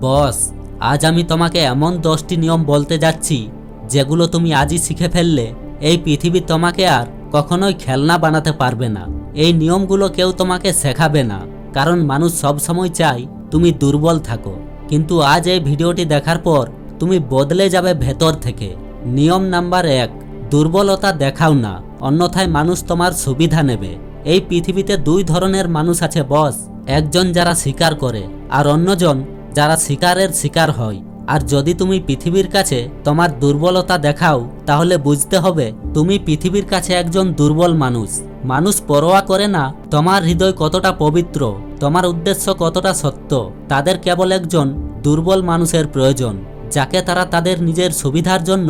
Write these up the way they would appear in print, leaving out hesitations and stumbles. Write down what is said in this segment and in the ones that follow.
বস, আজ আমি তোমাকে এমন 10টি নিয়ম বলতে যাচ্ছি যেগুলো তুমি আজই শিখে ফেললে এই পৃথিবী তোমাকে আর কখনোই খেলনা বানাতে পারবে না। এই নিয়মগুলো কেউ তোমাকে শেখাবে না, কারণ মানুষ সবসময় চায় তুমি দুর্বল থাকো, কিন্তু আজ এই ভিডিওটি দেখার পর তুমি বদলে যাবে ভেতর থেকে। নিয়ম নাম্বার 1, দুর্বলতা দেখাও না, অন্যথায় মানুষ তোমার সুবিধা নেবে। এই পৃথিবীতে 2 ধরনের মানুষ আছে বস, একজন যারা শিকার করে আর অন্যজন যারা শিকারের শিকার হয়। আর যদি তুমি পৃথিবীর কাছে তোমার দুর্বলতা দেখাও, তাহলে বুঝতে হবে তুমি পৃথিবীর কাছে একজন দুর্বল মানুষ। মানুষ পরোয়া করে না তোমার হৃদয় কতটা পবিত্র, তোমার উদ্দেশ্য কতটা সত্য। তাদের কেবল একজন দুর্বল মানুষের প্রয়োজন, যাকে তারা তাদের নিজের সুবিধার জন্য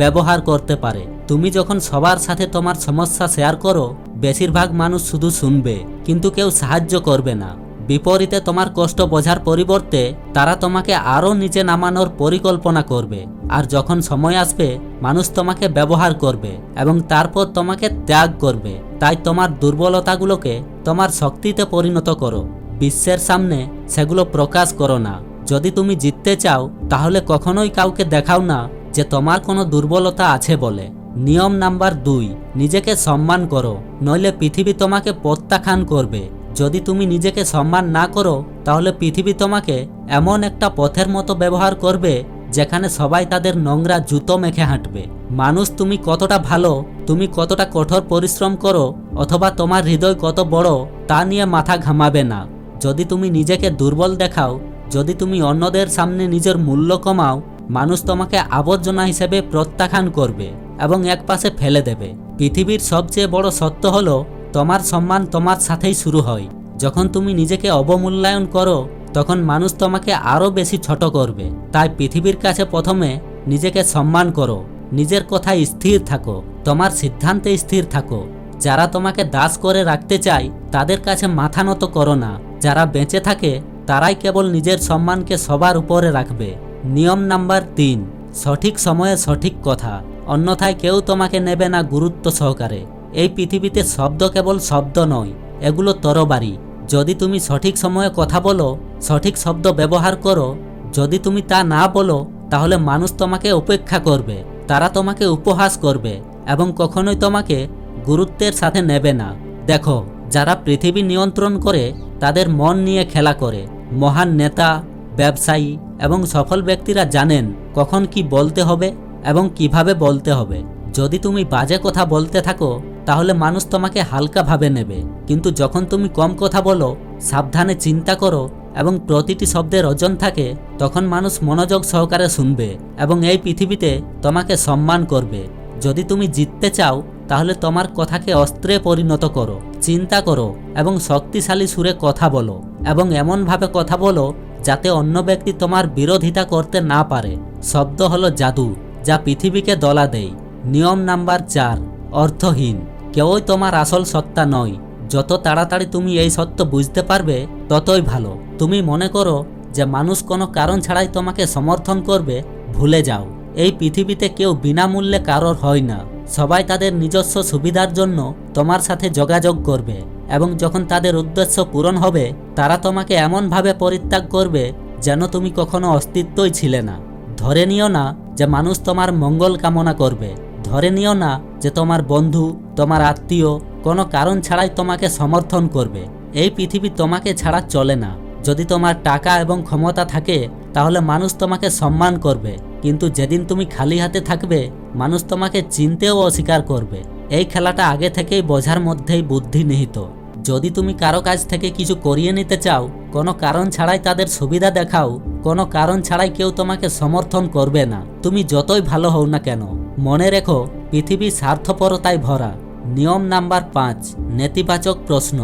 ব্যবহার করতে পারে। তুমি যখন সবার সাথে তোমার সমস্যা শেয়ার করো, বেশিরভাগ মানুষ শুধু শুনবে, কিন্তু কেউ সাহায্য করবে না। বিপরীতে তোমার কষ্ট বোঝার পরিবর্তে তারা তোমাকে আরও নিচে নামানোর পরিকল্পনা করবে। আর যখন সময় আসবে, মানুষ তোমাকে ব্যবহার করবে এবং তারপর তোমাকে ত্যাগ করবে। তাই তোমার দুর্বলতাগুলোকে তোমার শক্তিতে পরিণত করো, বিশ্বের সামনে সেগুলো প্রকাশ করো না। যদি তুমি জিততে চাও, তাহলে কখনোই কাউকে দেখাও না যে তোমার কোনো দুর্বলতা আছে বলে। নিয়ম নাম্বার 2, নিজেকে সম্মান করো, নইলে পৃথিবী তোমাকে প্রত্যাখ্যান করবে। যদি তুমি নিজেকে সম্মান না করো, তাহলে পৃথিবী তোমাকে এমন একটা পথের মতো ব্যবহার করবে যেখানে সবাই তাদের নোংরা জুতো মেখে হাঁটবে। মানুষ তুমি কতটা ভালো, তুমি কতটা কঠোর পরিশ্রম করো, অথবা তোমার হৃদয় কত বড় তা নিয়ে মাথা ঘামাবে না। যদি তুমি নিজেকে দুর্বল দেখাও, যদি তুমি অন্যদের সামনে নিজের মূল্য কমাও, মানুষ তোমাকে আবর্জনা হিসেবে প্রত্যাখ্যান করবে এবং একপাশে ফেলে দেবে। পৃথিবীর সবচেয়ে বড় সত্য হলো, তোমার সম্মান তোমার সাথেই শুরু হয়। যখন তুমি নিজেকে অবমূল্যায়ন করো, তখন মানুষ তোমাকে আরও বেশি ছোট করবে। তাই পৃথিবীর কাছে প্রথমে নিজেকে সম্মান করো, নিজের কথায় স্থির থাকো, তোমার সিদ্ধান্তে স্থির থাকো। যারা তোমাকে দাস করে রাখতে চায়, তাদের কাছে মাথা নত করো না। যারা বেঁচে থাকে, তারাই কেবল নিজের সম্মানকে সবার উপরে রাখবে। নিয়ম নাম্বার 3, সঠিক সময়ে সঠিক কথা, অন্যথায় কেউ তোমাকে নেবে না গুরুত্ব সহকারে। এই পৃথিবীতে শব্দ কেবল শব্দ নয়, এগুলো তরবারি। যদি তুমি সঠিক সময়ে কথা বলো, সঠিক শব্দ ব্যবহার করো, যদি তুমি তা না বলো, তাহলে মানুষ তোমাকে উপেক্ষা করবে, তারা তোমাকে উপহাস করবে এবং কখনোই তোমাকে গুরুত্বের সাথে নেবে না। দেখো, যারা পৃথিবী নিয়ন্ত্রণ করে তাদের মন নিয়ে খেলা করে। মহান নেতা, ব্যবসায়ী এবং সফল ব্যক্তিরা জানেন কখন কি বলতে হবে এবং কিভাবে বলতে হবে। যদি তুমি বাজে কথা বলতে থাকো, তাহলে মানুষ তোমাকে হালকাভাবে নেবে, কিন্তু যখন তুমি কম কথা বলো, সাবধানে চিন্তা করো এবং প্রতিটি শব্দের ওজন থাকে, তখন মানুষ মনোযোগ সহকারে শুনবে এবং এই পৃথিবীতে তোমাকে সম্মান করবে। যদি তুমি জিততে চাও, তাহলে তোমার কথাকে অস্ত্রে পরিণত করো। চিন্তা করো এবং শক্তিশালী সুরে কথা বলো, এবং এমনভাবে কথা বলো যাতে অন্য ব্যক্তি তোমার বিরোধিতা করতে না পারে। শব্দ হলো জাদু, যা পৃথিবীকে দলা দেয়। নিয়ম নাম্বার 4, অর্থহীন, কেউই তোমার আসল সত্তা নয়। যত তাড়াতাড়ি তুমি এই সত্য বুঝতে পারবে, ততই ভালো। তুমি মনে করো যে মানুষ কোনো কারণ ছাড়াই তোমাকে সমর্থন করবে, ভুলে যাও। এই পৃথিবীতে কেউ বিনামূল্যে কারোর হয় না। সবাই তাদের নিজস্ব সুবিধার জন্য তোমার সাথে যোগাযোগ করবে, এবং যখন তাদের উদ্দেশ্য পূরণ হবে, তারা তোমাকে এমনভাবে পরিত্যাগ করবে যেন তুমি কখনো অস্তিত্বই ছিলে না। ধরে নিও না যে মানুষ তোমার মঙ্গল কামনা করবে। ধরে নিও না যে তোমার বন্ধু, তোমার আত্মীয় কোনো কারণ ছাড়াই তোমাকে সমর্থন করবে। এই পৃথিবী তোমাকে ছাড়া চলে না। যদি তোমার টাকা এবং ক্ষমতা থাকে, তাহলে মানুষ তোমাকে সম্মান করবে, কিন্তু যেদিন তুমি খালি হাতে থাকবে, মানুষ তোমাকে চিনতেও অস্বীকার করবে। এই খেলাটা আগে থেকেই বোঝার মধ্যেই বুদ্ধি নিহিত। যদি তুমি কারো কাছ থেকে কিছু করিয়ে নিতে চাও, কোনো কারণ ছাড়াই তাদের সুবিধা দেখাও, কোনো কারণ ছাড়াই কেউ তোমাকে সমর্থন করবে না, তুমি যতই ভালো হও না কেন। মনে রেখো, পৃথিবী স্বার্থপরতায় ভরা। নিয়ম নাম্বার 5, নেতিবাচক প্রশ্ন,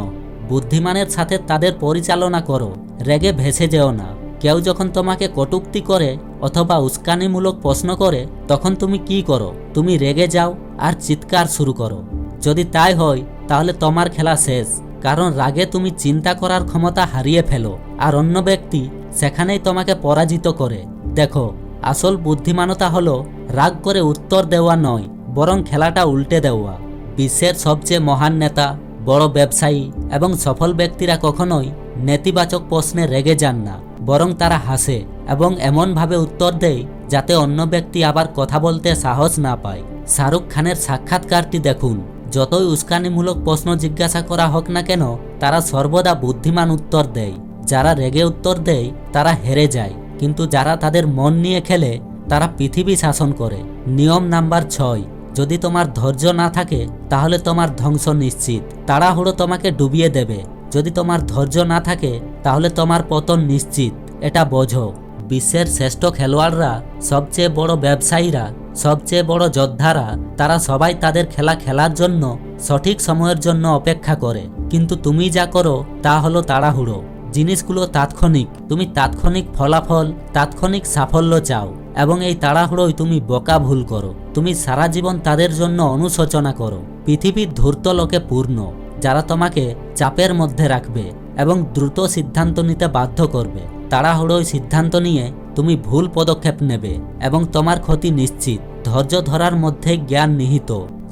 বুদ্ধিমানের সাথে তাদের পরিচালনা করো, রেগে ভেসে যেও না। কেউ যখন তোমাকে কটূক্তি করে অথবা উস্কানিমূলক প্রশ্ন করে, তখন তুমি কি করো? তুমি রেগে যাও আর চিৎকার শুরু করো। যদি তাই হয়, তাহলে তোমার খেলা শেষ, কারণ রাগে তুমি চিন্তা করার ক্ষমতা হারিয়ে ফেলো আর অন্য ব্যক্তি সেখানেই তোমাকে পরাজিত করে। দেখো, আসল বুদ্ধিমানতা হলো রাগ করে উত্তর দেওয়া নয়, বরং খেলাটা উল্টে দেওয়া। বিশ্বের সবচেয়ে মহান নেতা, বড় ব্যবসায়ী এবং সফল ব্যক্তিরা কখনোই নেতিবাচক প্রশ্নে রেগে যান না। বরং তারা হাসে এবং এমনভাবে উত্তর দেয় যাতে অন্য ব্যক্তি আবার কথা বলতে সাহস না পায়। শাহরুখ খানের সাক্ষাৎকারটি দেখুন। যতই উস্কানিমূলক প্রশ্ন জিজ্ঞাসা করা হোক না কেন, তারা সর্বদা বুদ্ধিমান উত্তর দেয়। যারা রেগে উত্তর দেয় তারা হেরে যায়, কিন্তু যারা তাদের মন নিয়ে খেলে তারা পৃথিবী শাসন করে। নিয়ম নাম্বার 6, যদি তোমার ধৈর্য না থাকে তাহলে তোমার ধ্বংস নিশ্চিত। তাড়াহুড়ো তোমাকে ডুবিয়ে দেবে। যদি তোমার ধৈর্য না থাকে তাহলে তোমার পতন নিশ্চিত। এটা বোঝো। বিশ্বের শ্রেষ্ঠ খেলোয়াড়রা, সবচেয়ে বড় ব্যবসায়ীরা, সবচেয়ে বড় যোদ্ধারা, তারা সবাই তাদের খেলা খেলার জন্য সঠিক সময়ের জন্য অপেক্ষা করে। কিন্তু তুমি যা করো তা হলো তাড়াহুড়ো। জিনিসগুলো তাৎক্ষণিক। তুমি তাৎক্ষণিক ফলাফল, তাৎক্ষণিক সাফল্য চাও, এবং এই তাড়াহুড়োয় তুমি বোকা ভুল করো। তুমি সারা জীবন তাদের জন্য অনুশোচনা করো। পৃথিবীর ধূর্ত লোকে পূর্ণ, যারা তোমাকে চাপের মধ্যে রাখবে এবং দ্রুত সিদ্ধান্ত নিতে বাধ্য করবে। তাড়াহুড়োয় সিদ্ধান্ত নিয়ে তুমি ভুল পদক্ষেপ নেবে এবং তোমার ক্ষতি নিশ্চিত। ধৈর্য ধরার মধ্যে জ্ঞান নিহিত।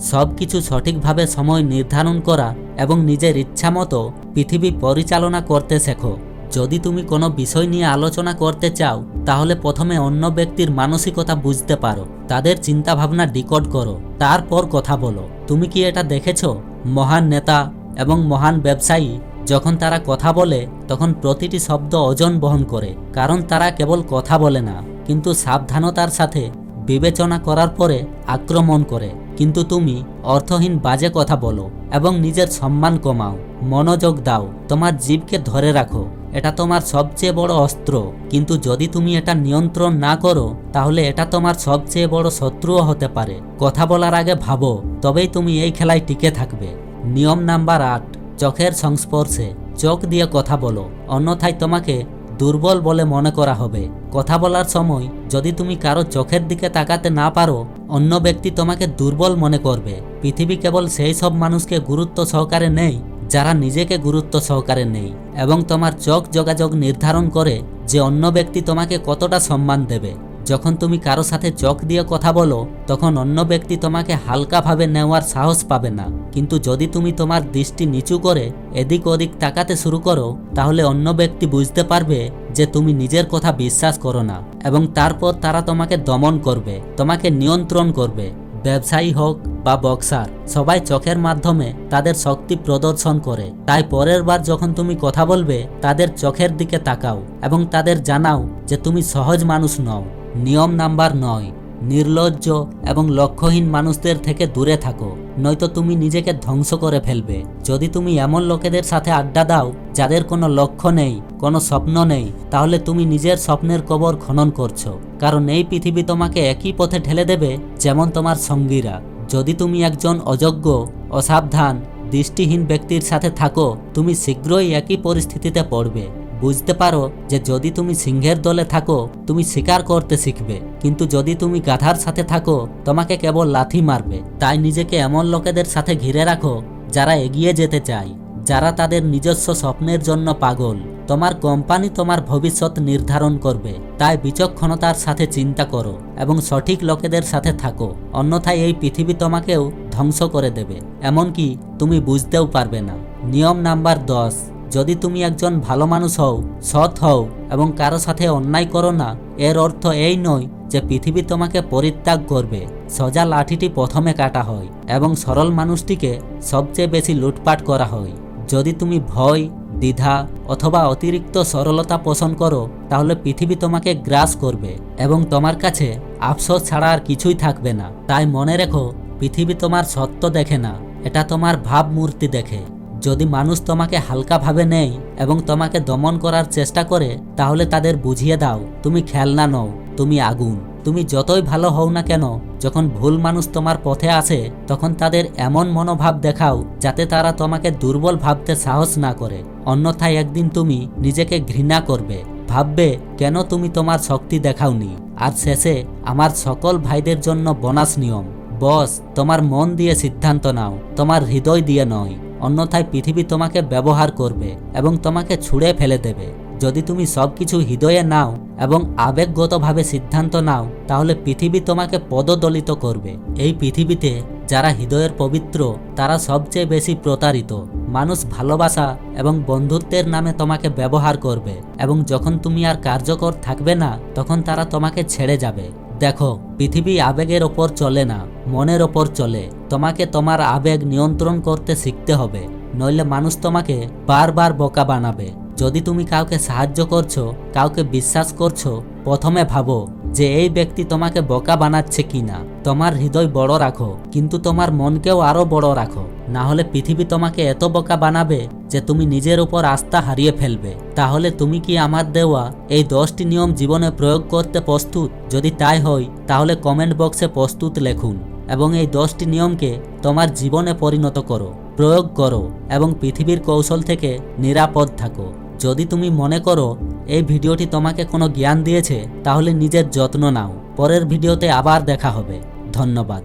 সব কিছু সঠিকভাবে সময় নির্ধারণ করা এবং নিজের ইচ্ছামতো পৃথিবী পরিচালনা করতে শেখো। যদি তুমি কোনো বিষয় নিয়ে আলোচনা করতে চাও তাহলে প্রথমে অন্য ব্যক্তির মানসিকতা বুঝতে পারো, তাদের চিন্তাভাবনা ডিকোড করো, তারপর কথা বলো। তুমি কি এটা দেখেছো? মহান নেতা এবং মহান ব্যবসায়ী যখন তারা কথা বলে তখন প্রতিটি শব্দ ওজন বহন করে, কারণ তারা কেবল কথা বলে না, কিন্তু সাবধানতার সাথে বিবেচনা করার পরে আক্রমণ করে। কিন্তু তুমি অর্থহীন বাজে কথা বলো এবং নিজের সম্মান কমাও। মনোযোগ দাও, তোমার জীবকে ধরে রাখো। এটা তোমার সবচেয়ে বড় অস্ত্র, কিন্তু যদি তুমি এটা নিয়ন্ত্রণ না করো তাহলে এটা তোমার সবচেয়ে বড় শত্রুও হতে পারে। কথা বলার আগে ভাবো, তবেই তুমি এই খেলায় টিকে থাকবে। নিয়ম নাম্বার 8, চোখের সংস্পর্শে। চোখ দিয়ে কথা বলো, অন্যথায় তোমাকে দুর্বল বলে মনে করা হবে। কথা বলার সময় যদি তুমি কারো চোখের দিকে তাকাতে না পারো, অন্য ব্যক্তি তোমাকে দুর্বল মনে করবে। পৃথিবী কেবল সেই সব মানুষকে গুরুত্ব সহকারে নেই যারা নিজেকে গুরুত্ব সহকারে নেই, এবং তোমার চোখ যোগাযোগ নির্ধারণ করে যে অন্য ব্যক্তি তোমাকে কতটা সম্মান দেবে। যখন তুমি কারো সাথে চোখ দিয়ে কথা বলো তখন অন্য ব্যক্তি তোমাকে হালকাভাবে নেওয়ার সাহস পাবে না, কিন্তু যদি তুমি তোমার দৃষ্টি নিচু করে এদিক ওদিক তাকাতে শুরু করো তাহলে অন্য ব্যক্তি বুঝতে পারবে যে তুমি নিজের কথা বিশ্বাস করো না, এবং তারপর তারা তোমাকে দমন করবে, তোমাকে নিয়ন্ত্রণ করবে। ব্যবসায়ী হোক বা বক্সার, সবাই চোখের মাধ্যমে তাদের শক্তি প্রদর্শন করে। তাই পরের বার যখন তুমি কথা বলবে তাদের চোখের দিকে তাকাও এবং তাদের জানাও যে তুমি সহজ মানুষ নও। নিয়ম নাম্বার 9, নির্লজ্জ এবং লক্ষ্যহীন মানুষদের থেকে দূরে থাকো, নয়তো তুমি নিজেকে ধ্বংস করে ফেলবে। যদি তুমি এমন লোকেদের সাথে আড্ডা দাও যাদের কোনো লক্ষ্য নেই, কোনো স্বপ্ন নেই, তাহলে তুমি নিজের স্বপ্নের কবর খনন করছো, কারণ এই পৃথিবী তোমাকে একই পথে ঠেলে দেবে যেমন তোমার সঙ্গীরা। যদি তুমি একজন অযোগ্য, অসাবধান, দৃষ্টিহীন ব্যক্তির সাথে থাকো তুমি শীঘ্রই একই পরিস্থিতিতে পড়বে। বুঝতে পারো যে যদি তুমি সিংহের দলে থাকো তুমি শিকার করতে শিখবে, কিন্তু যদি তুমি গাধার সাথে থাকো তোমাকে কেবল লাথি মারবে। তাই নিজেকে এমন লোকেদের সাথে ঘিরে রাখো যারা এগিয়ে যেতে চায়, যারা তাদের নিজস্ব স্বপ্নের জন্য পাগল। তোমার কোম্পানি তোমার ভবিষ্যৎ নির্ধারণ করবে, তাই বিচক্ষণতার সাথে চিন্তা করো এবং সঠিক লোকেদের সাথে থাকো, অন্যথায় এই পৃথিবী তোমাকেও ধ্বংস করে দেবে, এমনকি তুমি বুঝতেও পারবে না। নিয়ম নাম্বার 10, যদি তুমি একজন ভালো মানুষ হও, সৎ হও এবং কারো সাথে অন্যায় করো না, এর অর্থ এই নয় যে পৃথিবী তোমাকে পরিত্যাগ করবে। সোজা লাঠিটি প্রথমে কাটা হয় এবং সরল মানুষটিকে সবচেয়ে বেশি লুটপাট করা হয়। যদি তুমি ভয়, দ্বিধা অথবা অতিরিক্ত সরলতা পোষণ করো তাহলে পৃথিবী তোমাকে গ্রাস করবে এবং তোমার কাছে আফসোস ছাড়া আর কিছুই থাকবে না। তাই মনে রেখো, পৃথিবী তোমার সত্য দেখে না, এটা তোমার ভাবমূর্তি দেখে। যদি মানুষ তোমাকে হালকাভাবে নেয় এবং তোমাকে দমন করার চেষ্টা করে তাহলে তাদের বুঝিয়ে দাও তুমি খেলনা নও, তুমি আগুন। তুমি যতই ভালো হও না কেন, যখন ভুল মানুষ তোমার পথে আসে তখন তাদের এমন মনোভাব দেখাও যাতে তারা তোমাকে দুর্বল ভাবতে সাহস না করে, অন্যথায় একদিন তুমি নিজেকে ঘৃণা করবে, ভাববে কেন তুমি তোমার শক্তি দেখাওনি। আর শেষে আমার সকল ভাইদের জন্য বোনাস নিয়ম, বস তোমার মন দিয়ে সিদ্ধান্ত নাও, তোমার হৃদয় দিয়ে নয়, অন্যথায় পৃথিবী তোমাকে ব্যবহার করবে এবং তোমাকে ছুঁড়ে ফেলে দেবে। যদি তুমি সবকিছু হৃদয়ে নাও এবং আবেগগতভাবে সিদ্ধান্ত নাও তাহলে পৃথিবী তোমাকে পদদলিত করবে। এই পৃথিবীতে যারা হৃদয়ের পবিত্র তারা সবচেয়ে বেশি প্রতারিত। মানুষ ভালোবাসা এবং বন্ধুত্বের নামে তোমাকে ব্যবহার করবে এবং যখন তুমি আর কার্যকর থাকবে না তখন তারা তোমাকে ছেড়ে যাবে। দেখো, পৃথিবী আবেগের ওপর চলে না, মনের ওপর চলে। তোমাকে তোমার আবেগ নিয়ন্ত্রণ করতে শিখতে হবে, নইলে মানুষ তোমাকে বারবার বোকা বানাবে। যদি তুমি কাউকে সাহায্য করছো, কাউকে বিশ্বাস করছো, প্রথমে ভাবো যে এই ব্যক্তি তোমাকে বোকা বানাচ্ছে কিনা। তোমার হৃদয় বড় রাখো, কিন্তু তোমার মনকেও আরো বড় রাখো, না হলে পৃথিবী তোমাকে এত বোকা বানাবে যে তুমি নিজের উপর আস্থা হারিয়ে ফেলবে। তাহলে তুমি কি আমার দেওয়া এই 10টি নিয়ম জীবনে প্রয়োগ করতে প্রস্তুত? যদি তাই হয় তাহলে কমেন্ট বক্সে প্রস্তুত লেখুন এবং এই 10টি নিয়মকে তোমার জীবনে পরিণত করো, প্রয়োগ করো এবং পৃথিবীর কৌশল থেকে নিরাপদ থাকো। যদি তুমি মনে করো এই ভিডিওটি তোমাকে কোনো জ্ঞান দিয়েছে, তাহলে নিজের যত্ন নাও। পরের ভিডিওতে আবার দেখা হবে। ধন্যবাদ।